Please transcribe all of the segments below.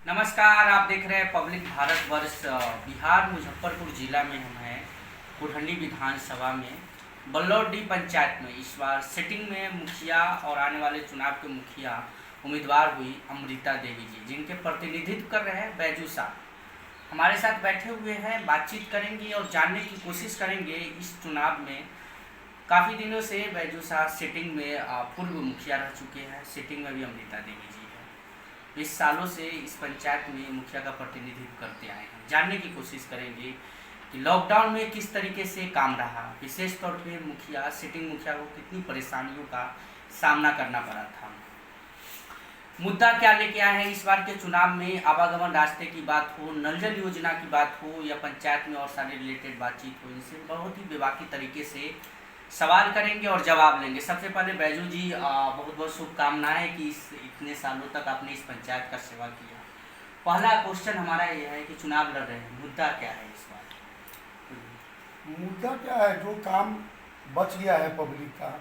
नमस्कार, आप देख रहे हैं पब्लिक भारतवर्ष। बिहार मुजफ्फरपुर जिला में हम हैं, कुरहंडी विधानसभा में बल्लौडी पंचायत में। इस बार सिटिंग में मुखिया और आने वाले चुनाव के मुखिया उम्मीदवार हुई अमृता देवी जी, जिनके प्रतिनिधित्व कर रहे हैं बैजू साहब। हमारे साथ बैठे हुए हैं, बातचीत करेंगे और जानने की कोशिश करेंगे इस चुनाव में। काफ़ी दिनों से बैजू साहब सिटिंग में पूर्व मुखिया रह चुके हैं, सिटिंग में भी अमृता देवी जी है। 20 सालों से इस पंचायत में मुखिया का प्रतिनिधित्व करते आए हैं। जानने की कोशिश करेंगे कि लॉकडाउन में किस तरीके से काम रहा, विशेष तौर पे मुखिया सिटिंग मुखिया को कितनी परेशानियों का सामना करना पड़ा था। मुद्दा क्या लेके आए हैं इस बार के चुनाव में, आवागमन रास्ते की बात हो, नल जल योजना की बात हो या पंचायत में और सारे रिलेटेड बातचीत हो, इनसे बहुत ही बेबाकी तरीके से सवाल करेंगे और जवाब लेंगे। सबसे पहले बैजू जी, बहुत बहुत शुभकामनाएं कि इतने सालों तक आपने इस पंचायत का सेवा किया। पहला क्वेश्चन हमारा ये है कि चुनाव लड़ रहे हैं, मुद्दा क्या है इस बार? मुद्दा क्या है? जो काम बच गया है पब्लिक का,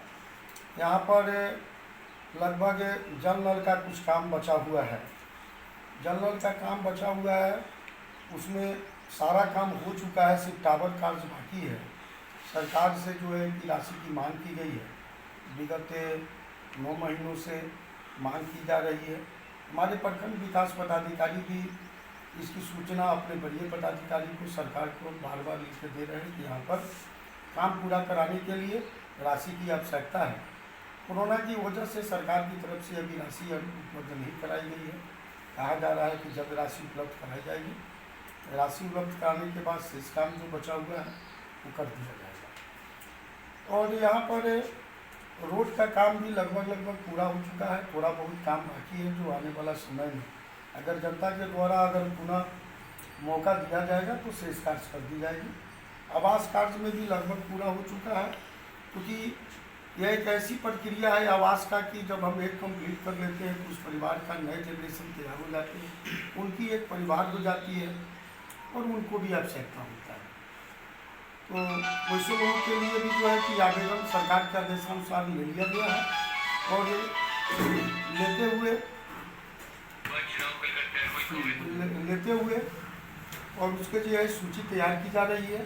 यहाँ पर लगभग जल नल का कुछ काम बचा हुआ है। जल नल का काम बचा हुआ है, उसमें सारा काम हो चुका है, सिर्फ टावर कार्य बाकी है। सरकार से जो है कि राशि की मांग की गई है, विगत 9 महीनों से मांग की जा रही है। हमारे प्रखंड विकास पदाधिकारी भी इसकी सूचना अपने वरीय पदाधिकारी को, सरकार को बार बार लिख के दे रहे हैं कि यहाँ पर काम पूरा कराने के लिए राशि की आवश्यकता है। कोरोना की वजह से सरकार की तरफ से अभी राशि उपलब्ध नहीं कराई गई है। कहा जा रहा है कि जब राशि उपलब्ध कराई जाएगी, राशि उपलब्ध कराने के बाद शेष काम जो बचा हुआ है वो कर दिया जाएगा। और यहाँ पर रोड का काम भी लगभग पूरा हो चुका है। थोड़ा बहुत काम बाकी है जो आने वाला समय में अगर जनता के द्वारा अगर पुनः मौका दिया जाएगा तो शेष कार्य कर दी जाएगी। आवास कार्य में भी लगभग पूरा हो चुका है, क्योंकि यह एक ऐसी प्रक्रिया है आवास का कि जब हम एक कंप्लीट कर लेते हैं तो उस परिवार का नए जनरेशन तैयार हो जाते हैं, उनकी एक परिवार हो जाती है और उनको भी आवश्यकता होता है। तो वैसे लोगों के लिए भी जो है कि आवेदन सरकार के आदेशानुसार ले लिया गया है और लेते हुए और उसके जो है सूची तैयार की जा रही है।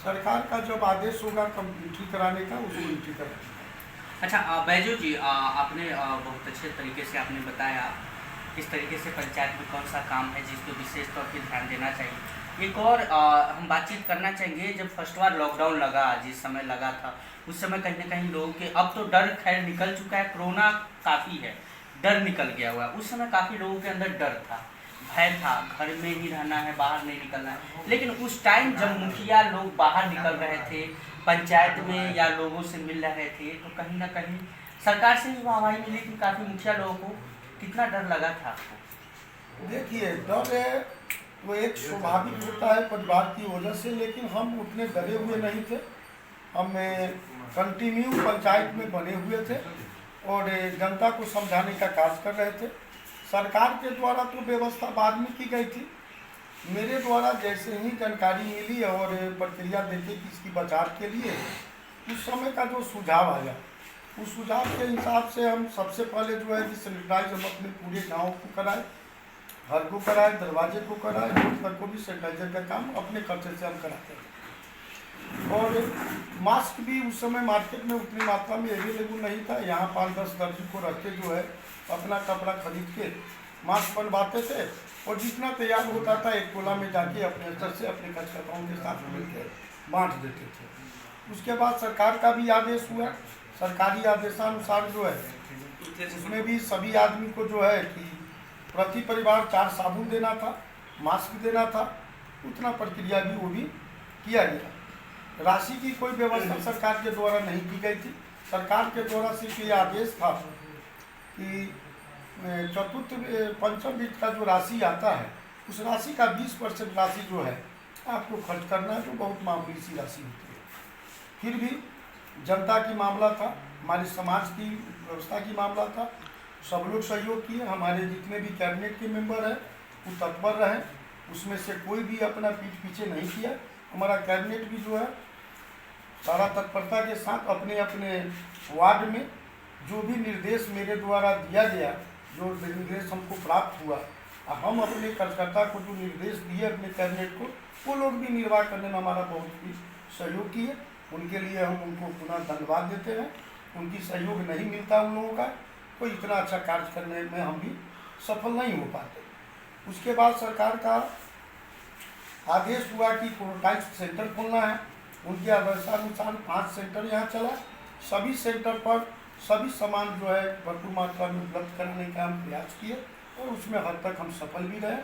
सरकार का जब आदेश होगा एंट्री कराने का, उसको एंट्री कराएंगे। अच्छा बैजू जी, आपने बहुत अच्छे तरीके से आपने बताया किस तरीके से पंचायत में कौन सा काम है जिस पर विशेष तौर पर ध्यान देना चाहिए। एक और हम बातचीत करना चाहेंगे, जब फर्स्ट बार लॉकडाउन लगा, जिस समय लगा था उस समय कहीं ना कहीं लोगों के, अब तो डर खैर निकल चुका है, कोरोना काफ़ी है, डर निकल गया हुआ है। उस समय काफ़ी लोगों के अंदर डर था, भय था, घर में ही रहना है, बाहर नहीं निकलना है। लेकिन उस टाइम जब मुखिया लोग बाहर निकल रहे थे पंचायत में या लोगों से मिल रहे थे, तो कहीं ना कहीं सरकार से भी वाहवाही मिली थी काफ़ी मुखिया लोगों को। कितना डर लगा था आपको? देखिए, डर वो एक स्वाभाविक होता है परिवार की वजह से, लेकिन हम उतने डरे हुए नहीं थे। हम कंटिन्यू पंचायत में बने हुए थे और जनता को समझाने का कार्य कर रहे थे। सरकार के द्वारा तो व्यवस्था बाद में की गई थी। मेरे द्वारा जैसे ही जानकारी मिली और प्रक्रिया देखे कि इसकी बचाव के लिए, उस समय का जो सुझाव आया, उस सुझाव के हिसाब से हम सबसे पहले जो है कि सैनिटाइज हम अपने पूरे गांव को कराए, घर को कराए, दरवाजे को कराए, रोड पर को भी सैनिटाइजर का काम अपने खर्चे से हम कराते हैं। और मास्क भी उस समय मार्केट में उतनी मात्रा में अवेलेबल नहीं था। यहाँ 5-10 दर्जी को रख के जो है अपना कपड़ा खरीद के मास्क बनवाते थे और जितना तैयार होता था एक टोला में जाके अपने स्तर से अपने कार्यकर्ताओं के साथ मिलकर बांट देते थे। उसके बाद सरकार का भी आदेश हुआ, सरकारी आदेशानुसार जो है उसमें भी सभी आदमी को जो है कि प्रति परिवार 4 साबुन देना था, मास्क देना था। उतना प्रक्रिया भी वो भी किया गया। राशि की कोई व्यवस्था सरकार के द्वारा नहीं की गई थी। सरकार के द्वारा सिर्फ ये आदेश था कि चतुर्थ पंचम वित्त का जो राशि आता है, उस राशि का 20% राशि जो है आपको खर्च करना है, जो बहुत मामूली सी राशि होती है। फिर भी जनता की मामला था, हमारे समाज की व्यवस्था की मामला था, सब लोग सहयोग किए। हमारे जितने भी कैबिनेट के मेंबर हैं वो तत्पर रहे, उसमें से कोई भी अपना पीठ पीछे नहीं किया। हमारा कैबिनेट भी जो है सारा तत्परता के साथ अपने अपने वार्ड में जो भी निर्देश मेरे द्वारा दिया गया, जो निर्देश हमको प्राप्त हुआ, और हम अपने कार्यकर्ता को जो निर्देश दिए अपने कैबिनेट को, वो लोग भी निर्वाह करने में हमारा बहुत ही सहयोग किए। उनके लिए हम उनको पुनः धन्यवाद देते हैं। उनकी सहयोग नहीं मिलता उन लोगों का तो इतना अच्छा कार्य करने में हम भी सफल नहीं हो पाते। उसके बाद सरकार का आदेश हुआ कि क्वारंटाइन सेंटर खोलना है। उनके आदेशानुसार 5 सेंटर यहाँ चला। सभी सेंटर पर सभी सामान जो है भरपूर मात्रा में उपलब्ध कराने का हम प्रयास किए और उसमें हद तक हम सफल भी रहे।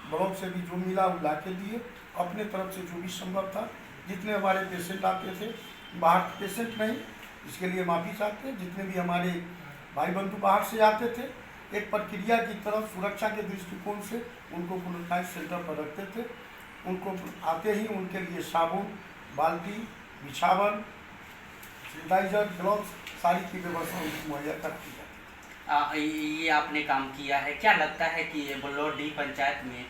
ब्लॉक से भी जो मिला वो ला के दिए। अपने तरफ से जो भी संभव था, जितने हमारे पेशेंट आते थे, बाहर पेशेंट नहीं, इसके लिए माफ़ी चाहते हैं, जितने भी हमारे भाई बंधु बाहर से आते थे, एक प्रक्रिया की तरफ सुरक्षा के दृष्टिकोण से उनको क्वारंटाइन सेंटर पर रखते थे। उनको आते ही उनके लिए साबुन, बाल्टी, बिछावन, सैनिटाइजर, ग्लव्स सारी की व्यवस्था उनको मुहैया कराती जाती। ये आपने काम किया है। क्या लगता है कि बल्लौर डी पंचायत में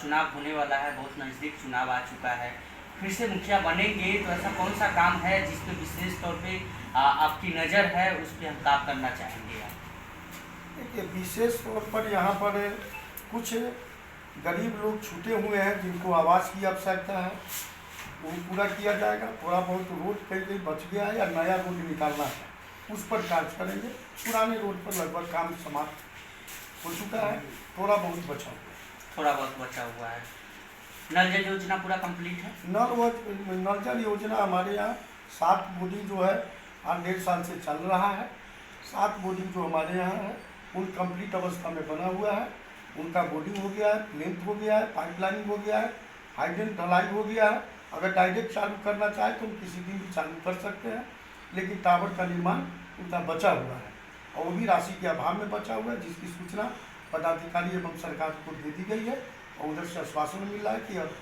चुनाव होने वाला है, बहुत नज़दीक चुनाव आ चुका है, फिर से मुखिया बनेंगे तो ऐसा कौन सा काम है जिस पे विशेष तौर पे आपकी नज़र है, उस पर हम काम करना चाहेंगे आप? देखिए, विशेष तौर पर यहाँ पर कुछ गरीब लोग छूटे हुए हैं जिनको आवास की आवश्यकता है, वो पूरा किया जाएगा। थोड़ा बहुत रोड कहीं बच गया है या नया रोड निकालना है, उस पर कार्य करेंगे। पुराने रोड पर लगभग काम समाप्त हो चुका है, थोड़ा बहुत बचा हुआ है। थोड़ा बहुत बचा हुआ है। नल जल योजना पूरा कंप्लीट है? नल जल योजना हमारे यहाँ 7 बोर्डिंग जो है 8-1.5 साल से चल रहा है। 7 बोर्डिंग जो हमारे यहाँ है उन कंप्लीट अवस्था में बना हुआ है। उनका बोर्डिंग हो गया है, प्लेंथ हो गया है, पाइपलाइनिंग हो गया है, हाइड्रेंट ढलाई हो गया है। अगर डायरेक्ट चालू करना चाहे तो हम किसी दिन भी चालू कर सकते हैं, लेकिन टावर का निर्माण उनका बचा हुआ है और वो भी राशि के अभाव में बचा हुआ है, जिसकी सूचना पदाधिकारी एवं सरकार को दे दी गई है और उधर से आश्वासन मिल रहा है कि अब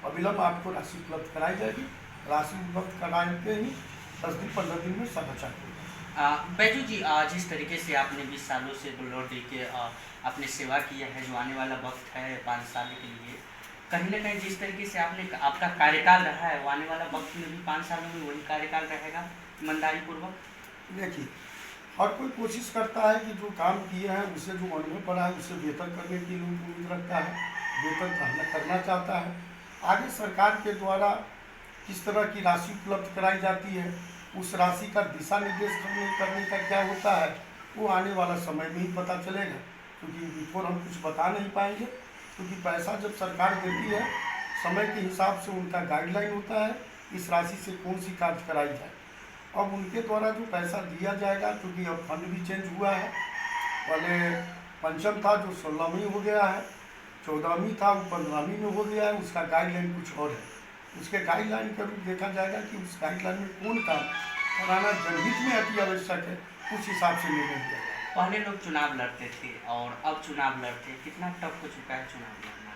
अविलंब आपको राशि उपलब्ध कराई जाएगी। राशि उपलब्ध कराने के ही 10 दिन 15 दिन में सब बचा देगा। बैजू जी, जिस तरीके से आपने 20 सालों से बल्लौर डी के आपने सेवा किया है, जो आने वाला वक्त है 5 साल के लिए, कहीं ना कहीं जिस तरीके से आपका कार्यकाल रहा है, वो आने वाला वक्त में भी 5 सालों में वही कार्यकाल रहेगा ईमानदारी पूर्वक? देखिए, हर कोई कोशिश करता है कि जो काम किए हैं उससे जो अनुभव पड़ा है उससे बेहतर करने की उम्मीद रखता है, बेहतर करना चाहता है। आगे सरकार के द्वारा किस तरह की राशि उपलब्ध कराई जाती है, उस राशि का दिशा निर्देश करने का क्या होता है, वो आने वाला समय में ही पता चलेगा, क्योंकि बिफोर हम कुछ बता नहीं पाएंगे। क्योंकि पैसा जब सरकार देती है, समय के हिसाब से उनका गाइडलाइन होता है इस राशि से कौन सी कार्य कराई जाए। अब उनके द्वारा जो पैसा दिया जाएगा, क्योंकि अब फंड भी चेंज हुआ है, पहले पंचम था जो 16वीं हो गया है, 14वीं था वो 15वीं में हो गया है, उसका गाइडलाइन कुछ और है। उसके गाइडलाइन का रूप देखा जाएगा कि उस गाइडलाइन में कौन काम कराना जनहित में अति आवश्यक है, उस हिसाब से निर्णय किया जाएगा। पहले लोग चुनाव लड़ते थे और अब चुनाव लड़ते हैं, कितना टफ हो चुका है चुनाव लड़ना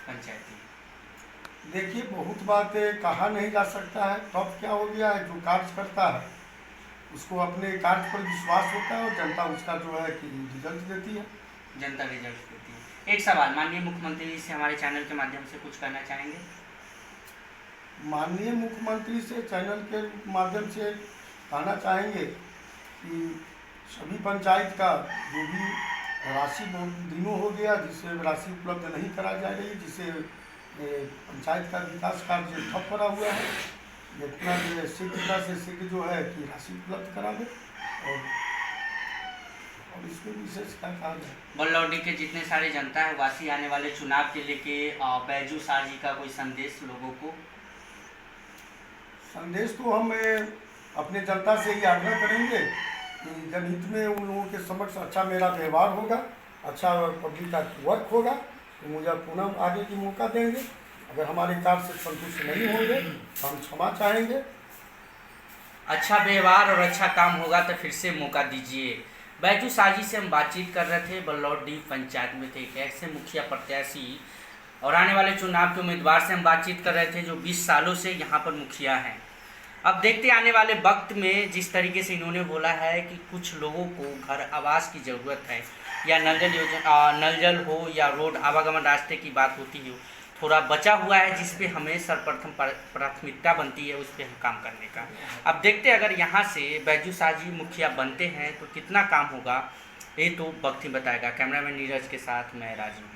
पंचायत में? देखिए, बहुत बातें कहा नहीं जा सकता है। टफ क्या हो गया है, जो कार्य करता है उसको अपने कार्य पर विश्वास होता है और जनता उसका जो है कि रिजल्ट देती है। जनता रिजल्ट देती है। एक सवाल, माननीय मुख्यमंत्री जी से हमारे चैनल के माध्यम से कुछ कहना चाहेंगे? माननीय मुख्यमंत्री से चैनल के माध्यम से कहना चाहेंगे कि सभी पंचायत का जो भी राशि बहुत दिनों हो गया जिससे राशि उपलब्ध नहीं कराई जा रही, जिससे पंचायत का विकास कार्य ठप पड़ा हुआ है, जितना शीघ्रता से शीघ्र जो है कि राशि उपलब्ध करा दे। और इसमें विशेष क्या कहा जाए। बल्लौर डी के जितने सारे जनता है वासी आने वाले चुनाव के लेके बैजू शाह जी का कोई संदेश लोगों को? संदेश तो हम अपने जनता से ही आग्रह करेंगे कि जनहित में उन लोगों के समक्ष अच्छा मेरा व्यवहार होगा, अच्छा पब्लिक का वर्क होगा, तो मुझे पुनः आगे की मौका देंगे। अगर हमारे कार्य से संतुष्ट नहीं होंगे तो हम क्षमा चाहेंगे। अच्छा व्यवहार और अच्छा काम होगा तो फिर से मौका दीजिए। बैजू शाह जी से हम बातचीत कर रहे थे, बल्लौर डी पंचायत में थे, एक ऐसे मुखिया प्रत्याशी और आने वाले चुनाव के उम्मीदवार से हम बातचीत कर रहे थे जो 20 सालों से यहाँ पर मुखिया हैं। अब देखते आने वाले वक्त में जिस तरीके से इन्होंने बोला है कि कुछ लोगों को घर आवास की ज़रूरत है, या नल जल योजना, नल जल हो या रोड आवागमन रास्ते की बात होती हो, थोड़ा बचा हुआ है जिस पे हमें सर्वप्रथम प्राथमिकता बनती है उस पर हम काम करने का। अब देखते अगर यहाँ से बैजू शाह जी मुखिया बनते हैं तो कितना काम होगा, ये तो वक्त ही बताएगा। कैमरामैन नीरज के साथ मैं राजीव।